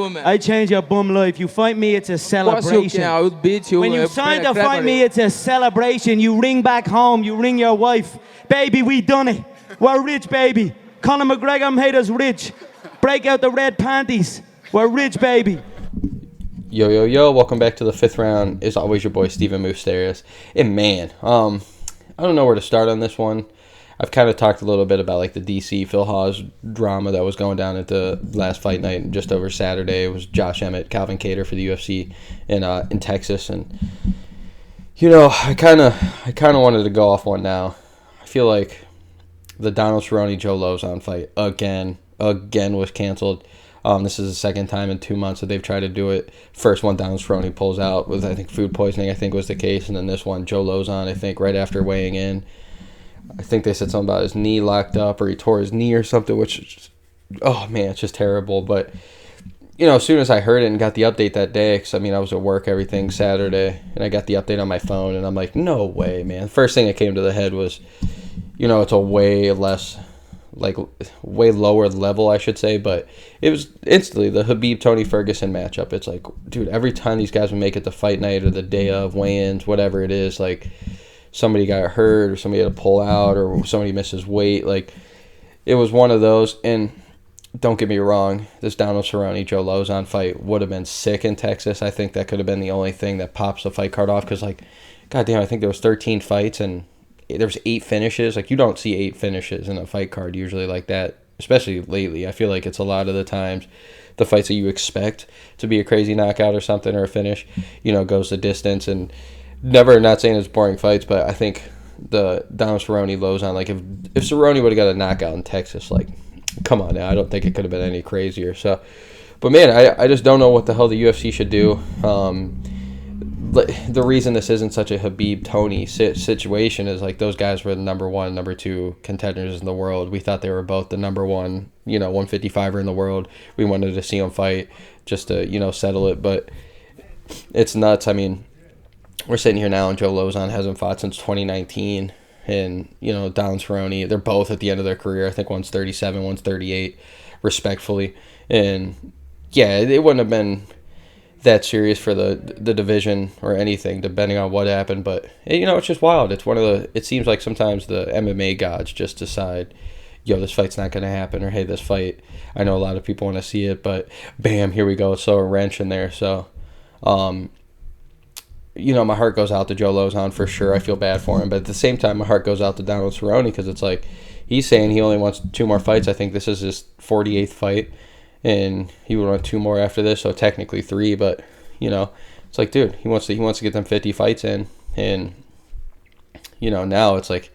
I change your bum life. You fight me, it's a celebration. I would beat you. When you sign to fight me, it's a celebration. You ring back home, you ring your wife. Baby, we done it. We're rich, baby. Conor McGregor made us rich. Break out the red panties. We're rich, baby. Yo, yo, yo. Welcome back to the fifth round. As always, your boy, Stephen Moustaris. And man, I don't know where to start on this one. I've kind of talked a little bit about like the DC Phil Hawes drama that was going down at the last fight night just over Saturday. It was Josh Emmett, Calvin Kattar for the UFC in Texas, and you know I kind of wanted to go off one now. I feel like the Donald Cerrone Joe Lauzon fight again was canceled. This is the second time in 2 months that they've tried to do it. First one, Donald Cerrone pulls out with I think food poisoning. I think was the case, and then this one, Joe Lauzon, I think right after weighing in. I think they said something about his knee locked up or he tore his knee or something, which, oh man, it's just terrible. But, you know, as soon as I heard it and got the update that day, because, I mean, I was at work everything Saturday, and I got the update on my phone, and I'm like, no way, man. First thing that came to the head was, you know, it's a way lower level, I should say, but it was instantly the Khabib-Tony Ferguson matchup. It's like, dude, every time these guys would make it to fight night or the day of weigh-ins, whatever it is, like, somebody got hurt or somebody had to pull out or somebody misses weight. Like, it was one of those. And don't get me wrong, this Donald Cerrone Joe Lauzon fight would have been sick in Texas. I think that could have been the only thing that pops the fight card off because, like, goddamn, I think there was 13 fights and there was 8 finishes. Like, you don't see 8 finishes in a fight card usually like that, especially lately. I feel like it's a lot of the times the fights that you expect to be a crazy knockout or something or a finish, you know, goes the distance. And never, not saying it's boring fights, but I think the Donald Cerrone Lauzon, like if Cerrone would have got a knockout in Texas, like, come on now, I don't think it could have been any crazier. So, but man, I just don't know what the hell the UFC should do. The reason this isn't such a Khabib-Tony situation is like those guys were the number 1, number 2 contenders in the world. We thought they were both the number 1, 155er in the world. We wanted to see them fight just to, settle it, but it's nuts. I mean, we're sitting here now and Joe Lauzon hasn't fought since 2019. And, Donald Cerrone, they're both at the end of their career. I think one's 37, one's 38, respectfully. And, yeah, it wouldn't have been that serious for the division or anything, depending on what happened. But, it's just wild. It's it seems like sometimes the MMA gods just decide, this fight's not going to happen. Or, hey, this fight, I know a lot of people want to see it. But, bam, here we go. It's so a wrench in there. So, my heart goes out to Joe Lauzon for sure. I feel bad for him. But at the same time, my heart goes out to Donald Cerrone because it's like he's saying he only wants 2 more fights. I think this is his 48th fight, and he would want 2 more after this, so technically 3. But, it's like, dude, he wants to get them 50 fights in. And, now it's like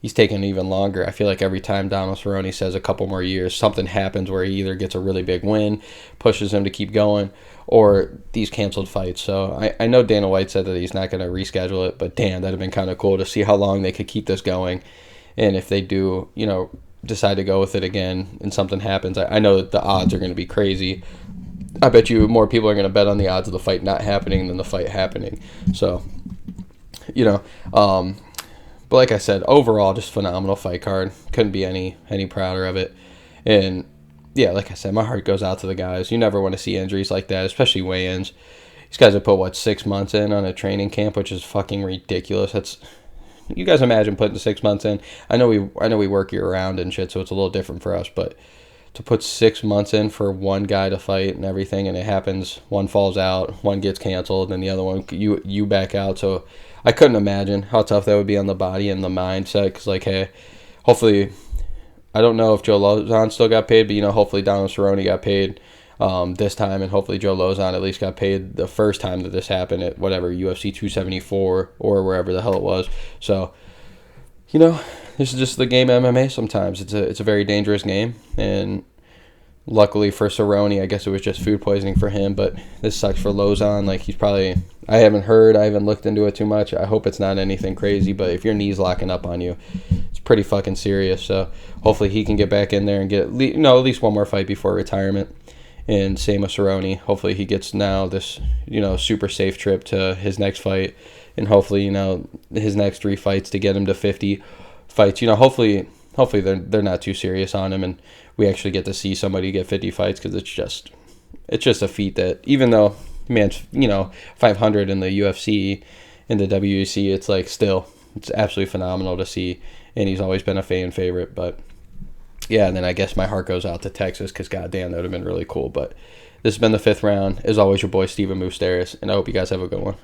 he's taking even longer. I feel like every time Donald Cerrone says a couple more years, something happens where he either gets a really big win, pushes him to keep going, or these canceled fights. So I know Dana White said that he's not going to reschedule it, but damn, that'd have been kind of cool to see how long they could keep this going. And if they do, decide to go with it again and something happens, I know that the odds are going to be crazy. I bet you more people are going to bet on the odds of the fight not happening than the fight happening. So, but like I said, overall, just phenomenal fight card. Couldn't be any prouder of it. And yeah, like I said, my heart goes out to the guys. You never want to see injuries like that, especially weigh-ins. These guys have put, 6 months in on a training camp, which is fucking ridiculous. You guys imagine putting 6 months in. I know we work year-round and shit, so it's a little different for us, but to put 6 months in for one guy to fight and everything, and it happens, one falls out, one gets canceled, and the other one, you back out. So I couldn't imagine how tough that would be on the body and the mindset, because, hey, hopefully, I don't know if Joe Lauzon still got paid, but, hopefully Donald Cerrone got paid this time, and hopefully Joe Lauzon at least got paid the first time that this happened at whatever, UFC 274 or wherever the hell it was. So, this is just the game of MMA sometimes. It's a very dangerous game, and luckily for Cerrone, I guess it was just food poisoning for him, but this sucks for Lauzon. He's probably, I haven't looked into it too much. I hope it's not anything crazy, but if your knee's locking up on you, it's pretty fucking serious. So hopefully he can get back in there and get at least one more fight before retirement. And same with Cerrone. Hopefully he gets now this, super safe trip to his next fight, and hopefully, his next 3 fights to get him to 50 fights. Hopefully they're not too serious on him, and we actually get to see somebody get 50 fights, because it's just, it's just a feat that, even though man's 500 in the UFC, in the WEC, it's like still it's absolutely phenomenal to see, and he's always been a fan favorite. But yeah, and then I guess my heart goes out to Texas because goddamn, that would have been really cool. But this has been the 5th round. As always, your boy Stephen Moustaris, and I hope you guys have a good one.